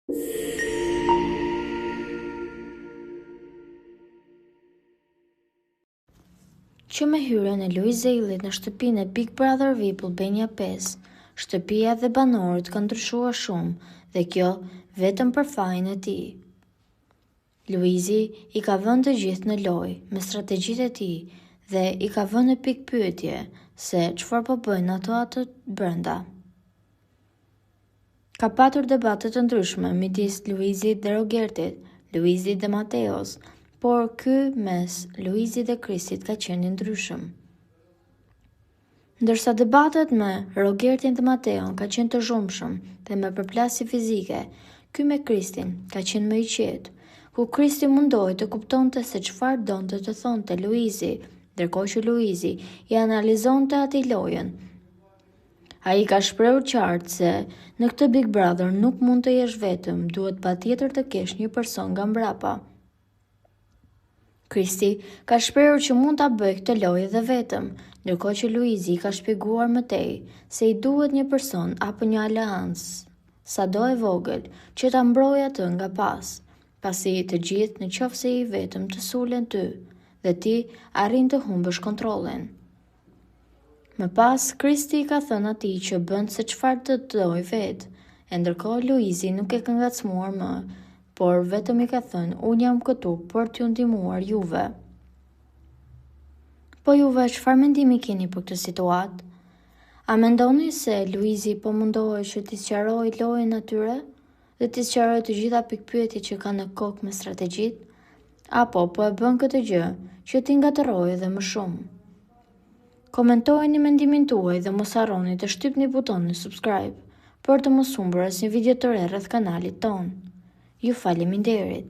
Që me hyrjen e Luiz Zeillit në shtëpinë e Big Brother VIP Albania 5, shtëpia dhe banorët kanë ndryshuar shumë dhe kjo vetëm për fajin e tij. Luizi i ka vënë të gjithë në lojë me strategjitë e tij dhe i ka vënë në pikë pyetje se çfarë po bëjnë ato brenda. Ka patur debate të ndryshme midis Luizit dhe Rogertit, Luizit dhe Mateos, por ky mes Luizit dhe Kristit ka qenë ndryshëm. Ndërsa debatet me Rogertin dhe Mateon ka qenë të zhurmshëm dhe me përplasje fizike, ky me Kristin ka qenë më i qetë, ku Kristi mundohej të kuptonte se çfarë donte të thonte Luizi, ndërkohë që Luizi i analizonte atij lojën. Ai ka shprehur qartë se në këtë Big Brother nuk mund të jesh vetëm, duhet patjetër të kesh një person nga mbrapa. Kristi ka shprehur që mund ta bëjë këtë lojë edhe vetëm, ndërkohë që Luizi ka shpjeguar më tej se i duhet një person apo një aleancë, sado e vogël, që ta mbrojë atë nga pas, pasi të gjithë në qoftë se i vetëm të sulen ty dhe ti arrin të humbësh kontrollin. Më pas, Kristi ka thënë atij që bën se çfarë të dojë vetë, e ndërkohë Luizi nuk e ka ngacmuar më, por vetëm i ka thënë unë jam këtu për t'ju ndihmuar juve. Po juve çfarë mendimi keni për këtë situatë? A mendoni se Luizi po mundohej që t'i sqarojë lojën atyre dhe t'i sqarojë të gjitha pikpyetjet që kanë në kokë me strategjitë? Apo po e bën këtë gjë që t'i ngatërrojë edhe më shumë? Komentojeni mendimin tuaj dhe mos harroni të shtypni butonin subscribe për të mos humbur asnjë video të re rreth kanalit ton. Ju faleminderit.